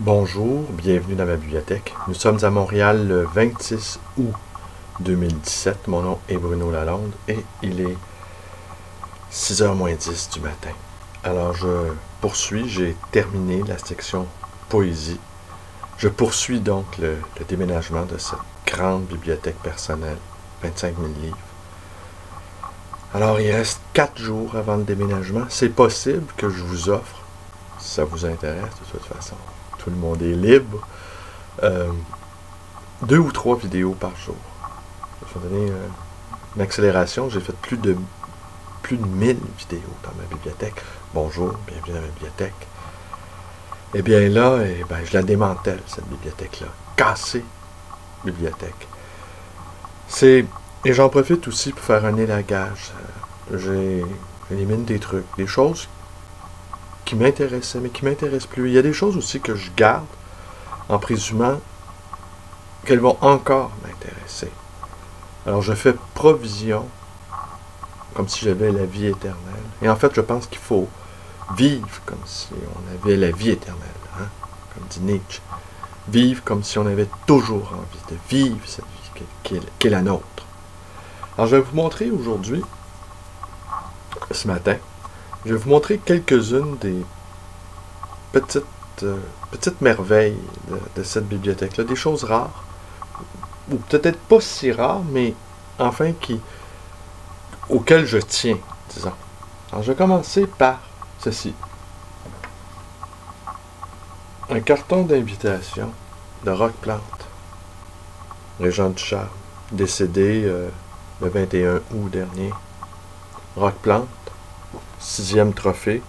Bonjour, bienvenue dans ma bibliothèque. Nous sommes à Montréal le 26 août 2017. Mon nom est Bruno Lalonde et il est 6h moins 10 du matin. Alors je poursuis, j'ai terminé la section poésie. Je poursuis donc le déménagement de cette grande bibliothèque personnelle, 25 000 livres. Alors il reste 4 jours avant le déménagement. C'est possible que je vous offre, si ça vous intéresse de toute façon. Tout le monde est libre. 2 ou 3 vidéos par jour. Je vais donner une accélération. J'ai fait plus de 1000 vidéos dans ma bibliothèque. Bonjour, bienvenue dans ma bibliothèque. Et bien là, je la démantèle, cette bibliothèque-là. Cassée bibliothèque. Et j'en profite aussi pour faire un élagage. J'élimine des trucs, des choses qui m'intéressaient, mais qui ne m'intéressent plus. Il y a des choses aussi que je garde en présumant qu'elles vont encore m'intéresser. Alors je fais provision comme si j'avais la vie éternelle. Et en fait, je pense qu'il faut vivre comme si on avait la vie éternelle, hein? Comme dit Nietzsche. Vivre comme si on avait toujours envie de vivre cette vie qui est la nôtre. Alors je vais vous montrer aujourd'hui, ce matin, je vais vous montrer quelques-unes des petites merveilles de cette bibliothèque-là, des choses rares, ou peut-être pas si rares, mais enfin auxquelles je tiens, disons. Alors je vais commencer par ceci. Un carton d'invitation de Rock Plante, Régent du Charme, décédé le 21 août dernier. Rock Plante, 6e trophée,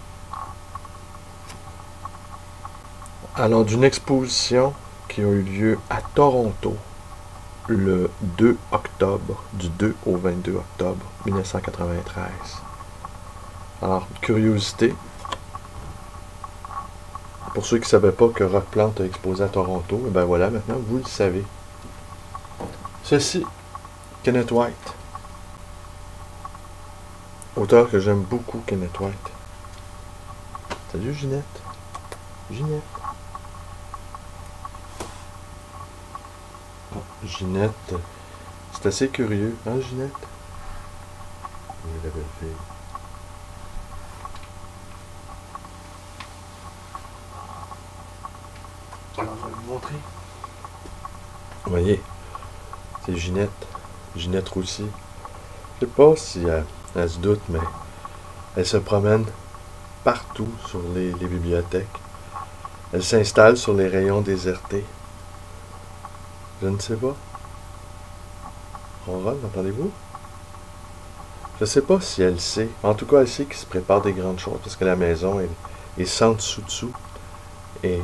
allant d'une exposition qui a eu lieu à Toronto le 2 octobre, du 2 au 22 octobre 1993. Alors, curiosité, pour ceux qui ne savaient pas que Rock Plante a exposé à Toronto, et bien voilà, maintenant vous le savez. Ceci, Kenneth White. Auteur que j'aime beaucoup, Kenneth White. Salut Ginette. Ginette. Oh, Ginette. C'est assez curieux, hein Ginette? Oui, la belle fille. Alors, je vais vous montrer. Vous voyez, c'est Ginette. Ginette Roussy. Je sais pas si elle se doute, mais elle se promène partout sur les bibliothèques. Elle s'installe sur les rayons désertés. Je ne sais pas. Ronronne, entendez-vous? Je ne sais pas si elle sait. En tout cas, elle sait qu'il se prépare des grandes choses parce que la maison est sans dessous. Et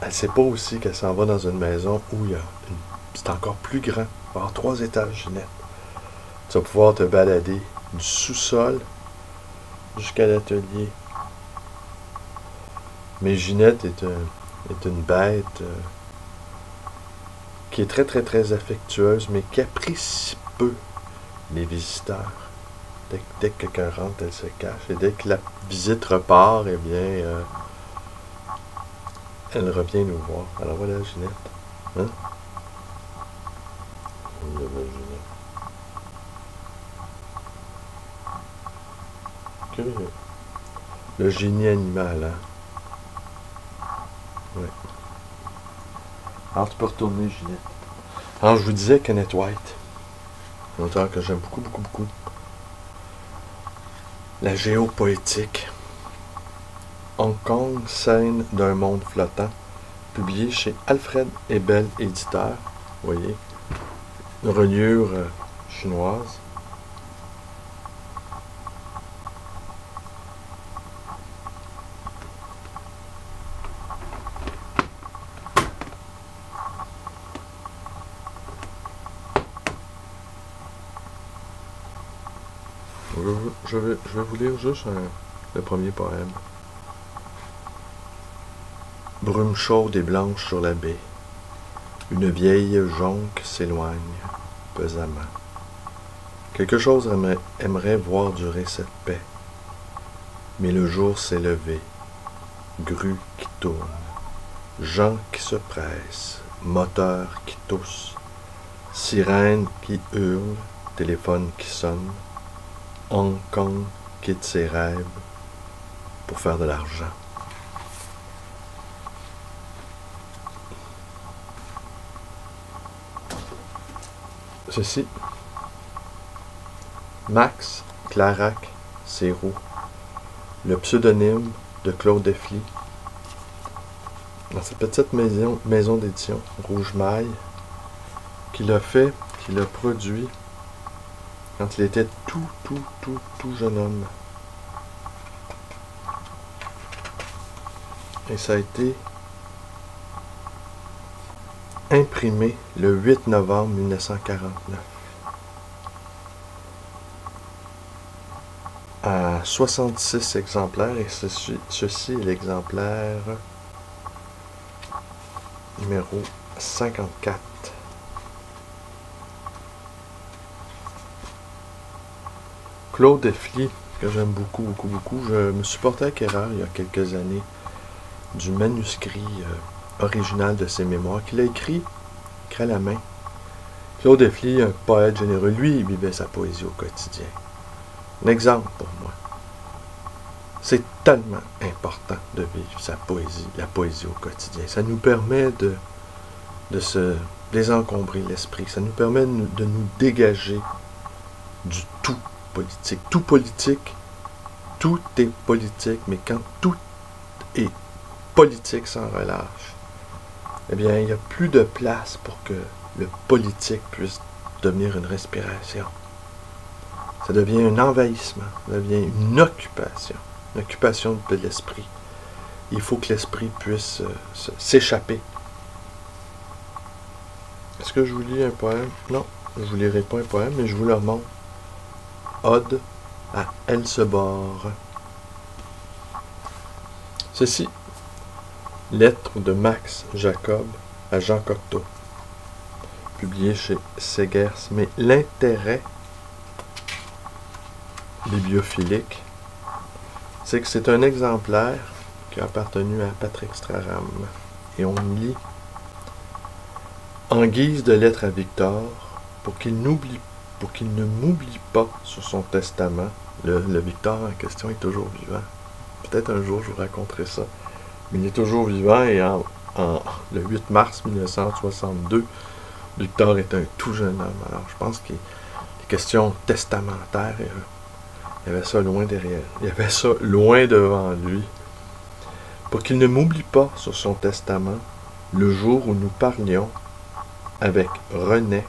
elle ne sait pas aussi qu'elle s'en va dans une maison où c'est encore plus grand. Il va y avoir 3 étages, Ginette. Tu vas pouvoir te balader du sous-sol jusqu'à l'atelier. Mais Ginette est une bête qui est très très très affectueuse, mais qui apprécie peu les visiteurs. Dès que quelqu'un rentre, elle se cache. Et dès que la visite repart, eh bien, elle revient nous voir. Alors voilà, Ginette. Hein? Ginette. Curieux. Le génie animal, hein? Ouais. Alors tu peux retourner, Ginette. Alors je vous disais Kenneth White, un auteur que j'aime beaucoup, beaucoup, beaucoup. La géopoétique. Hong Kong, scène d'un monde flottant, publié chez Alfred Ebel éditeur. Vous voyez, une reliure chinoise. Je vais vous lire juste le premier poème. Brume chaude et blanche sur la baie. Une vieille jonque s'éloigne pesamment. Quelque chose aimerait voir durer cette paix. Mais le jour s'est levé, grue qui tourne, gens qui se pressent, moteurs qui toussent, sirènes qui hurlent, téléphone qui sonne, Hong Kong quitte ses rêves pour faire de l'argent. Ceci, Max Clarac Serrault, le pseudonyme de Claude Defly, dans cette petite maison d'édition Rouge Maille, qu'il a fait, qu'il a produit quand il était tout jeune homme. Et ça a été imprimé le 8 novembre 1949 à 66 exemplaires, et ceci est l'exemplaire numéro 54. Claude Defly, que j'aime beaucoup, je me suis porté acquéreur il y a quelques années du manuscrit original de ses mémoires qu'il a écrit à la main. Claude Defly, un poète généreux, lui, il vivait sa poésie au quotidien. Un exemple pour moi. C'est tellement important de vivre sa poésie, la poésie au quotidien. Ça nous permet de se désencombrer l'esprit. Ça nous permet de nous dégager du tout politique. Tout politique, tout est politique, mais quand tout est politique sans relâche, eh bien, il n'y a plus de place pour que le politique puisse devenir une respiration. Ça devient un envahissement, ça devient une occupation de l'esprit. Il faut que l'esprit puisse s'échapper. Est-ce que je vous lis un poème? Non, je ne vous lirai pas un poème, mais je vous le montre. Ode à Elsebord. Ceci, lettre de Max Jacob à Jean Cocteau, publié chez Segers. Mais l'intérêt bibliophilique, c'est que c'est un exemplaire qui a appartenu à Patrick Straham. Et on lit: en guise de lettre à Victor, pour qu'il ne m'oublie pas sur son testament. Le Victor en question est toujours vivant. Peut-être un jour je vous raconterai ça. Mais il est toujours vivant, et le 8 mars 1962, Victor est un tout jeune homme. Alors je pense que les questions testamentaires, il y avait ça loin derrière. Il y avait ça loin devant lui. Pour qu'il ne m'oublie pas sur son testament, le jour où nous parlions avec René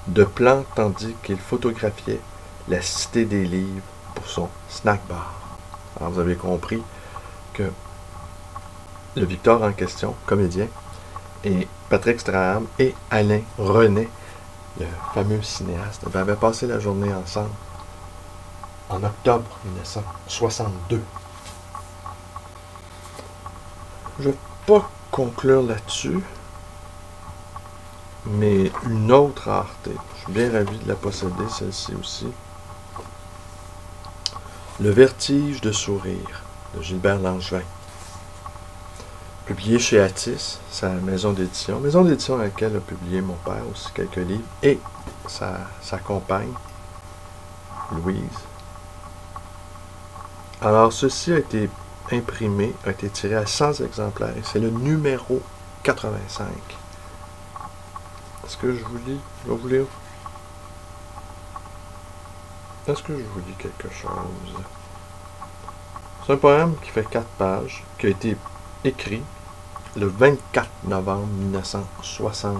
de plans tandis qu'il photographiait la Cité des Livres pour son snack bar. Alors vous avez compris que le Victor en question, comédien, et Patrick Straham et Alain René, le fameux cinéaste, avaient passé la journée ensemble en octobre 1962. Je ne vais pas conclure là-dessus, mais une autre rareté. Je suis bien ravi de la posséder, celle-ci aussi. Le vertige de sourire, de Gilbert Langevin. Publié chez Atis, sa maison d'édition à laquelle a publié mon père aussi quelques livres, et sa compagne, Louise. Alors, ceci a été imprimé, a été tiré à 100 exemplaires, et c'est le numéro 85. Est-ce que je vous lis? Je vais vous lire. Est-ce que je vous lis quelque chose? C'est un poème qui fait 4 pages, qui a été écrit le 24 novembre 1960.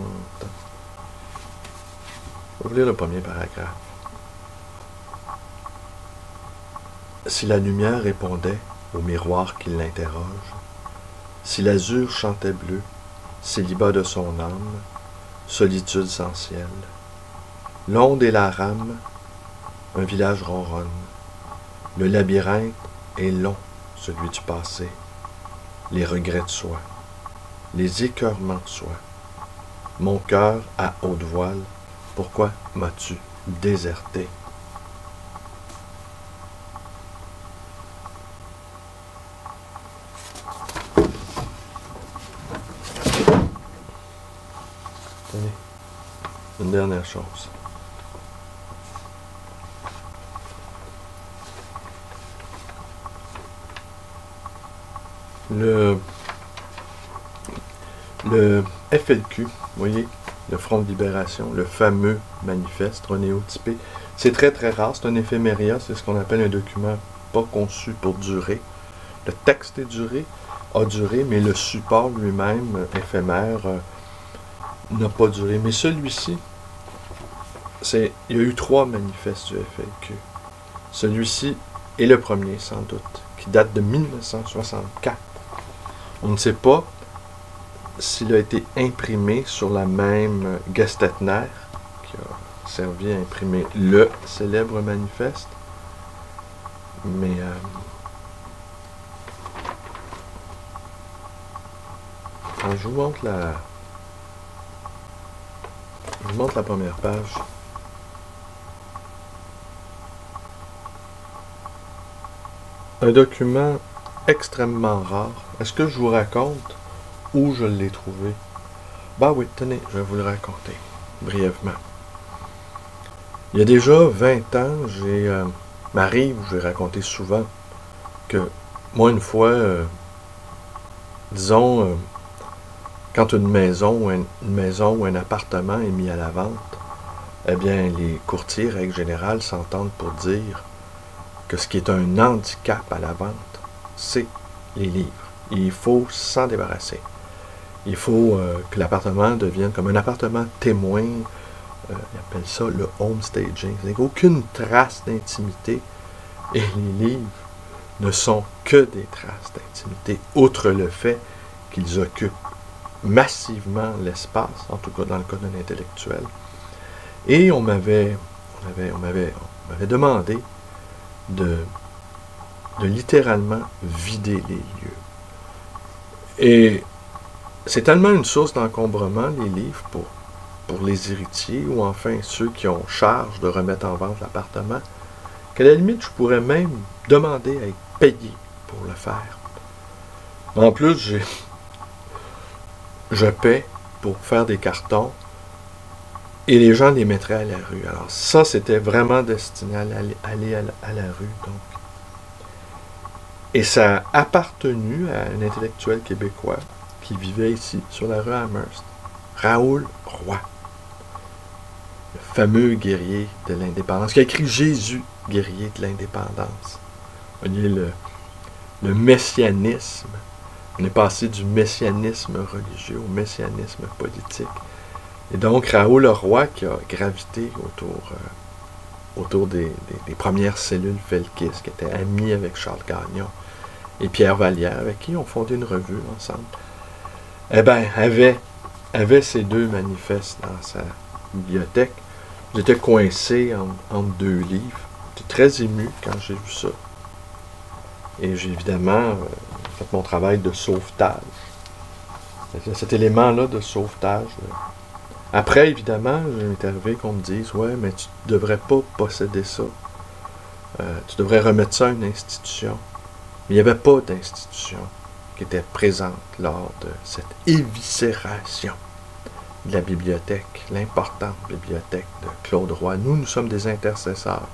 Je vais vous lire le premier paragraphe. Si la lumière répondait au miroir qui l'interroge, si l'azur chantait bleu, célibat de son âme, solitude sans ciel, l'onde et la rame, un village ronronne, le labyrinthe est long, celui du passé, les regrets de soi, les écœurements de soi, mon cœur à haute voile, pourquoi m'as-tu déserté? une dernière chose. Le FLQ, vous voyez, le Front de libération, le fameux manifeste renéotypé, c'est très très rare, c'est un éphéméria, c'est ce qu'on appelle un document pas conçu pour durer. Le texte a duré, mais le support lui-même, éphémère, n'a pas duré. Mais celui-ci, il y a eu 3 manifestes du FLQ. Celui-ci est le premier, sans doute, qui date de 1964. On ne sait pas s'il a été imprimé sur la même Gestetner, qui a servi à imprimer le célèbre manifeste. Mais quand je vous montre la première page. Un document extrêmement rare. Est-ce que je vous raconte où je l'ai trouvé? Bah oui, tenez, je vais vous le raconter brièvement. Il y a déjà 20 ans, m'arrive, j'ai raconté souvent, que moi une fois, disons, quand une maison ou un appartement est mis à la vente, eh bien, les courtiers, règle générale, s'entendent pour dire que ce qui est un handicap à la vente, c'est les livres. Il faut s'en débarrasser. Il faut que l'appartement devienne comme un appartement témoin. Ils appellent ça le home staging. Il n'y a aucune trace d'intimité. Et les livres ne sont que des traces d'intimité, outre le fait qu'ils occupent massivement l'espace, en tout cas dans le cas d'un intellectuel. Et on m'avait demandé de littéralement vider les lieux. Et c'est tellement une source d'encombrement, les livres, pour les héritiers, ou enfin ceux qui ont charge de remettre en vente l'appartement, qu'à la limite, je pourrais même demander à être payé pour le faire. En plus, je paie pour faire des cartons, et les gens les mettraient à la rue. Alors ça, c'était vraiment destiné à aller à la rue. Donc. Et ça a appartenu à un intellectuel québécois qui vivait ici, sur la rue Amherst, Raoul Roy, le fameux guerrier de l'indépendance, qui a écrit Jésus, guerrier de l'indépendance. Vous voyez, le messianisme. On est passé du messianisme religieux au messianisme politique. Et donc, Raoul Roy, qui a gravité autour des premières cellules felkistes, qui était ami avec Charles Gagnon et Pierre Vallière, avec qui on fondé une revue ensemble, eh bien, avait ces 2 manifestes dans sa bibliothèque. J'étais coincé entre 2 livres. J'étais très ému quand j'ai vu ça. Et j'ai évidemment fait mon travail de sauvetage. Cet élément-là de sauvetage. Après, évidemment, il m'est arrivé qu'on me dise « Ouais, mais tu ne devrais pas posséder ça. Tu devrais remettre ça à une institution. » Mais il n'y avait pas d'institution qui était présente lors de cette éviscération de la bibliothèque, l'importante bibliothèque de Claude Roy. Nous sommes des intercesseurs.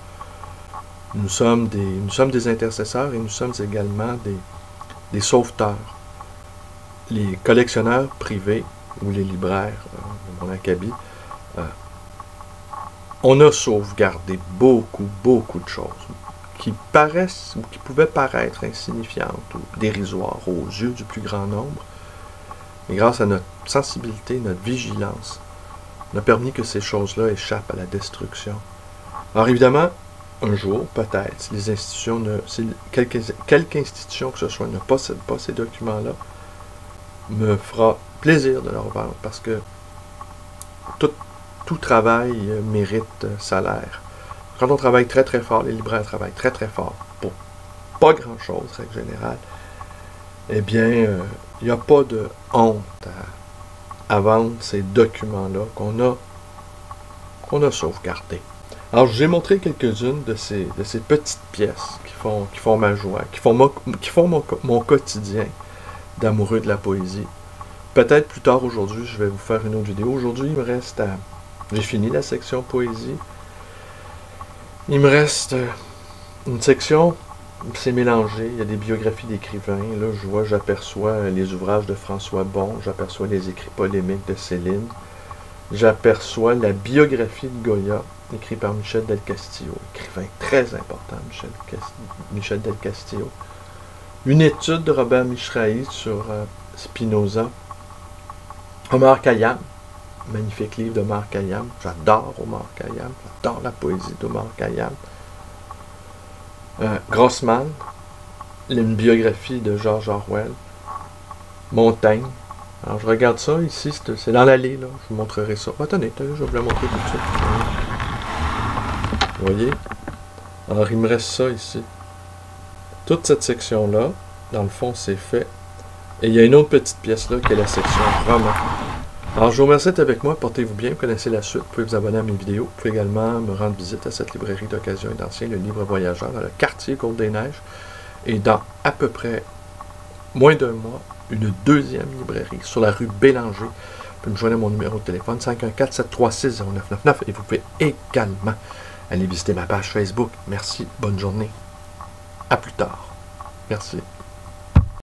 Nous sommes des intercesseurs et nous sommes également des sauveteurs. Les collectionneurs privés ou les libraires de mon acabit, on a sauvegardé beaucoup de choses qui paraissent ou qui pouvaient paraître insignifiantes ou dérisoires aux yeux du plus grand nombre. Mais grâce à notre sensibilité, notre vigilance, on a permis que ces choses-là échappent à la destruction. Alors évidemment, un jour, peut-être, si les institutions si quelque institution que ce soit ne possède pas ces documents-là, me fera plaisir de leur vendre, parce que tout travail mérite salaire. Quand on travaille très très fort, les libraires travaillent très très fort pour pas grand-chose, règle générale, eh bien, il n'y a pas de honte à vendre ces documents-là qu'on a sauvegardés. Alors, je vous ai montré quelques-unes de ces petites pièces qui font ma joie, qui font mon quotidien d'amoureux de la poésie. Peut-être plus tard aujourd'hui, je vais vous faire une autre vidéo. Aujourd'hui, il me reste J'ai fini la section poésie. Il me reste une section, c'est mélangé. Il y a des biographies d'écrivains. Là, je vois, j'aperçois les ouvrages de François Bon, j'aperçois les écrits polémiques de Céline, j'aperçois la biographie de Goya, écrite par Michel Del Castillo, écrivain très important, Michel Del Castillo. Une étude de Robert Mishrahi sur Spinoza. Omar Khayyam, magnifique livre d'Omar Khayyam. J'adore Omar Khayyam, j'adore la poésie d'Omar Khayyam. Grossman, une biographie de George Orwell. Montaigne. Alors je regarde ça ici, c'est dans l'allée, là. Je vous montrerai ça. Attendez, je vais vous la montrer tout de suite. Vous voyez? Alors il me reste ça ici. Toute cette section-là, dans le fond, c'est fait. Et il y a une autre petite pièce là, qui est la section roman. Alors, je vous remercie d'être avec moi. Portez-vous bien. Vous connaissez la suite. Vous pouvez vous abonner à mes vidéos. Vous pouvez également me rendre visite à cette librairie d'occasion et d'ancien, le Livre Voyageur, dans le quartier Côte-des-Neiges. Et dans à peu près moins d'un mois, une deuxième librairie sur la rue Bélanger. Vous pouvez me joindre à mon numéro de téléphone 514-736-0999. Et vous pouvez également aller visiter ma page Facebook. Merci. Bonne journée. À plus tard. Merci.